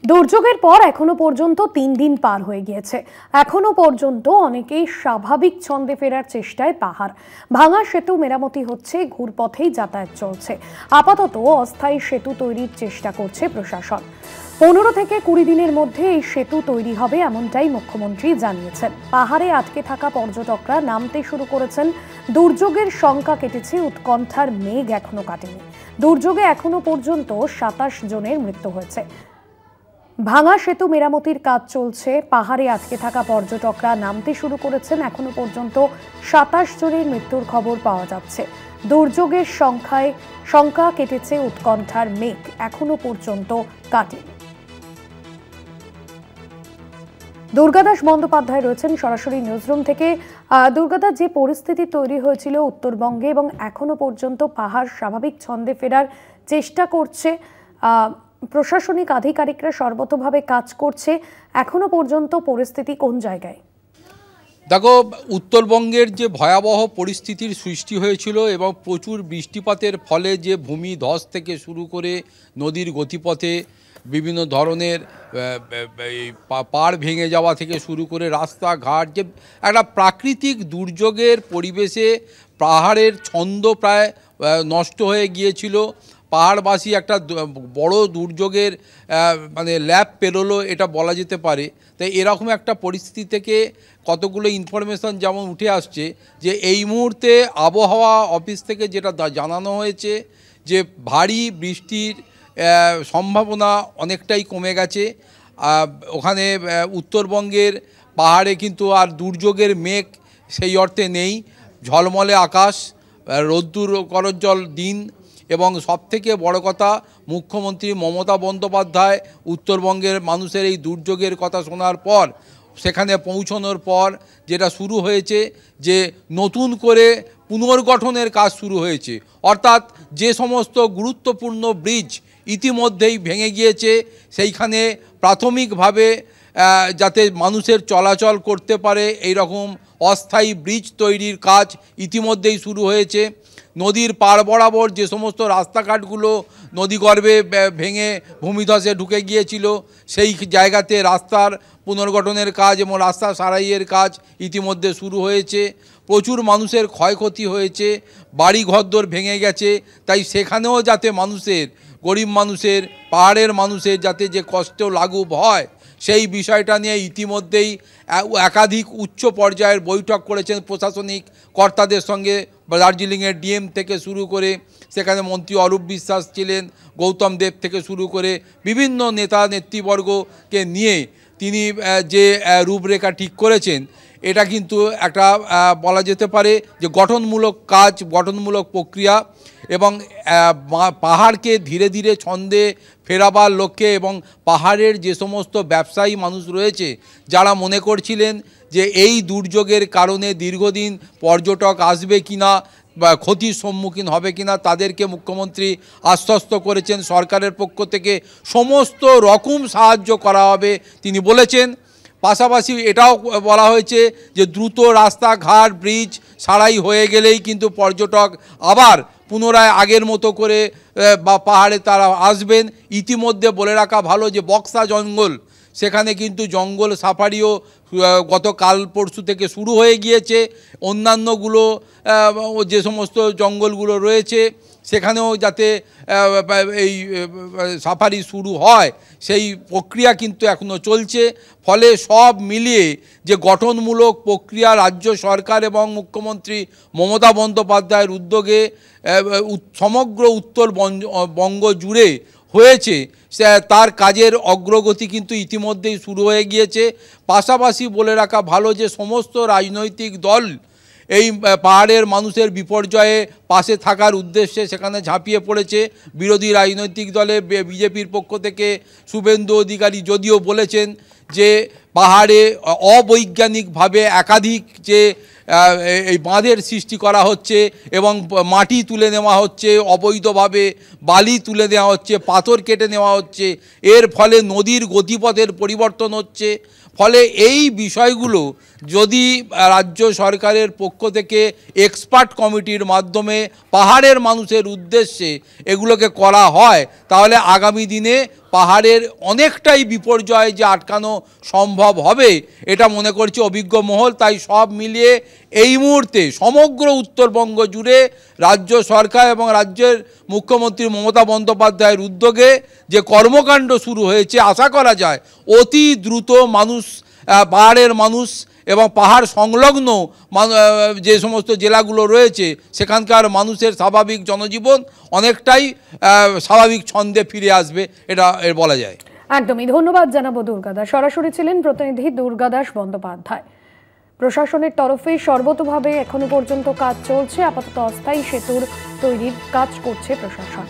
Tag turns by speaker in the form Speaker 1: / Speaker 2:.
Speaker 1: দুর্যোগের পর এখনো পর্যন্ত ৩ দিন পার হয়ে গিয়েছে। এখনো পর্যন্ত অনেকেই স্বাভাবিক ছন্দে ফেরার চেষ্টায় পাহাড় ভাঙা সেতু মেরামতি হচ্ছে, ঘুরপথেই যাতায়াত চলছে। আপাতত অস্থায়ী সেতু তৈরির চেষ্টা করছে প্রশাসন। ১৫ থেকে ২০ দিনের মধ্যে এই সেতু তৈরি হবে, এমনটাই মুখ্যমন্ত্রী জানিয়েছেন। পাহাড়ে আটকে থাকা পর্যটকরা নামতে শুরু করেছেন। দুর্যোগের শঙ্কা কেটেছে, উৎকণ্ঠার মেঘ এখনো কাটেনি। দুর্যোগে এখনো পর্যন্ত ২৭ জনের মৃত্যু হয়েছে। ভাঙা সেতু মেরামতির কাজ চলছে। পাহাড়ে আটকে থাকা পর্যটকরা নামতে শুরু করেছেন। এখনো পর্যন্ত ২৭ জনের মৃত্যুর খবর পাওয়া যাচ্ছে। দুর্যোগের শঙ্কা কেটেছে, উৎকণ্ঠার মেঘ এখনো পর্যন্ত কাটেনি। দুর্গাদাস বন্দ্যোপাধ্যায় রয়েছেন সরাসরি নিউজরুম থেকে। দুর্গাদা, যে পরিস্থিতি তৈরি হয়েছিল উত্তরবঙ্গে এবং এখনো পর্যন্ত পাহাড় স্বাভাবিক ছন্দে ফেরার চেষ্টা করছে, প্রশাসনিক আধিকারিকরা সর্বতোভাবে কাজ করছে, এখনো পর্যন্ত পরিস্থিতি কোন জায়গায়?
Speaker 2: দেখো, উত্তরবঙ্গের যে ভয়াবহ পরিস্থিতির সৃষ্টি হয়েছিল এবং প্রচুর বৃষ্টিপাতের ফলে যে ভূমি ধস থেকে শুরু করে নদীর গতিপথে বিভিন্ন ধরনের পাড় ভেঙে যাওয়া থেকে শুরু করে রাস্তাঘাট, যে একটা প্রাকৃতিক দুর্যোগের পরিবেশে পাহাড়ের ছন্দ প্রায় নষ্ট হয়ে গিয়েছিল। পাহাড়বাসী একটা বড় দুর্যোগের ল্যাপ পেরোলো, এটা বলা যেতে পারে। তাই এরকম একটা পরিস্থিতি থেকে কতগুলো ইনফরমেশন যেমন উঠে আসছে যে এই মুহূর্তে আবহাওয়া অফিস থেকে যেটা জানানো হয়েছে যে ভারী বৃষ্টির সম্ভাবনা অনেকটাই কমে গেছে। ওখানে উত্তরবঙ্গের পাহাড়ে কিন্তু আর দুর্যোগের মেঘ সেই অর্থে নেই। ঝলমলে আকাশ, রোদ্দুর করজ্জ্বল দিন এবং সবথেকে বড় কথা, মুখ্যমন্ত্রী মমতা বন্দ্যোপাধ্যায় উত্তরবঙ্গের মানুষের এই দুর্যোগের কথা শোনার পর, সেখানে পৌঁছানোর পর যেটা শুরু হয়েছে যে নতুন করে পুনর্গঠনের কাজ শুরু হয়েছে। অর্থাৎ যে সমস্ত গুরুত্বপূর্ণ ব্রিজ ইতিমধ্যেই ভেঙে গিয়েছে, সেইখানে প্রাথমিকভাবে যাতে মানুষের চলাচল করতে পারে এই রকম অস্থায়ী ব্রিজ তৈরির কাজ ইতিমধ্যেই শুরু হয়েছে। নদীর পাড় বরাবর যে সমস্ত রাস্তাঘাটগুলো নদীগর্ভে ভেঙে ভূমিধসে ঢুকে গিয়েছিল, সেই জায়গাতে রাস্তার পুনর্গঠনের কাজ এবং রাস্তা সারাইয়ের কাজ ইতিমধ্যে শুরু হয়েছে। প্রচুর মানুষের ক্ষয়ক্ষতি হয়েছে, বাড়ি ঘরদোর ভেঙে গেছে। তাই সেখানেও যাতে মানুষের, গরিব মানুষের, পাহাড়ের মানুষের যাতে যে কষ্ট লাঘব হয়, সেই বিষয়টা নিয়ে ইতিমধ্যেই একাধিক উচ্চ পর্যায়ের বৈঠক করেছেন প্রশাসনিক কর্তাদের সঙ্গে। দার্জিলিংয়ের ডিএম থেকে শুরু করে সেখানে মন্ত্রী অরূপ বিশ্বাস ছিলেন, গৌতম দেব থেকে শুরু করে বিভিন্ন নেতা নেতৃবর্গকে নিয়ে তিনি যে রূপরেখা ঠিক করেছেন, এটা কিন্তু একটা বলা যেতে পারে যে গঠনমূলক কাজ, গঠনমূলক প্রক্রিয়া এবং পাহাড়কে ধীরে ধীরে ছন্দে ফেরাবার লক্ষ্যে এবং পাহাড়ের যে সমস্ত ব্যবসায়ী মানুষ রয়েছে যারা মনে করছিলেন যে এই দুর্যোগের কারণে দীর্ঘদিন পর্যটক আসবে কিনা বা ক্ষতির সম্মুখীন হবে কিনা, তাদেরকে মুখ্যমন্ত্রী আশ্বস্ত করেছেন সরকারের পক্ষ থেকে সমস্ত রকম সাহায্য করা হবে তিনি বলেছেন। পাশাপাশি এটাও বলা হয়েছে যে দ্রুত রাস্তাঘাট ব্রিজ সারাই হয়ে গেলেই কিন্তু পর্যটক আবার পুনরায় আগের মতো করে বা পাহাড়ে তারা আসবেন। ইতিমধ্যে বলে রাখা ভালো যে বক্সা জঙ্গল, সেখানে কিন্তু জঙ্গল সাফারিও গতকাল পরশু থেকে শুরু হয়ে গিয়েছে। অন্যান্যগুলো যে সমস্ত জঙ্গলগুলো রয়েছে সেখানেও যাতে এই সাফারি শুরু হয়, সেই প্রক্রিয়া কিন্তু এখনও চলছে। ফলে সব মিলিয়ে যে গঠনমূলক প্রক্রিয়া রাজ্য সরকার এবং মুখ্যমন্ত্রী মমতা বন্দ্যোপাধ্যায়ের উদ্যোগে সমগ্র উত্তরবঙ্গ জুড়ে হয়েছে, তার কাজের অগ্রগতি কিন্তু ইতিমধ্যেই শুরু হয়ে গিয়েছে। পাশাপাশি বলে রাখা ভালো যে সমস্ত রাজনৈতিক দল এই পাহাড়ের মানুষের বিপর্যয়ে পাশে থাকার উদ্দেশ্যে সেখানে ঝাঁপিয়ে পড়েছে। বিরোধী রাজনৈতিক দলে বিজেপির পক্ষ থেকে শুভেন্দু অধিকারী যদিও বলেছেন যে পাহাড়ে অবৈজ্ঞানিকভাবে একাধিক যে এই বাঁধের সৃষ্টি করা হচ্ছে এবং মাটি তুলে নেওয়া হচ্ছে, অবৈধভাবে বালি তুলে নেওয়া হচ্ছে, পাথর কেটে নেওয়া হচ্ছে, এর ফলে নদীর গতিপথের পরিবর্তন হচ্ছে। ফলে এই বিষয়গুলো যদি রাজ্য সরকারের পক্ষ থেকে এক্সপার্ট কমিটির মাধ্যমে পাহাড়ের মানুষের উদ্দেশ্যে এগুলোকে করা হয়, তাহলে আগামী দিনে পাহাড়ের অনেকটাই বিপর্যয় যে আটকানো সম্ভব হবে, এটা মনে করছি অভিজ্ঞ মহল। তাই সব মিলিয়ে এই মুহূর্তে সমগ্র উত্তরবঙ্গ জুড়ে রাজ্য সরকার এবং রাজ্যের মুখ্যমন্ত্রী মমতা বন্দ্যোপাধ্যায়ের উদ্যোগে যে কর্মকাণ্ড শুরু হয়েছে, আশা করা যায় অতি দ্রুত মানুষ, পাহাড়ের মানুষ এবং পাহাড় সংলগ্ন যে সমস্ত জেলাগুলো রয়েছে সেখানকার মানুষের স্বাভাবিক জনজীবন অনেকটাই স্বাভাবিক ছন্দে ফিরে আসবে, এটা বলা যায়।
Speaker 1: একদমই ধন্যবাদ জানাবো দুর্গাদাস। সরাসরি ছিলেন প্রতিনিধি দুর্গাদাস বন্দ্যোপাধ্যায়। প্রশাসনের তরফে সর্বতোভাবে এখনো পর্যন্ত কাজ চলছে, আপাতত অস্থায়ী সেতুর তৈরির কাজ করছে প্রশাসন।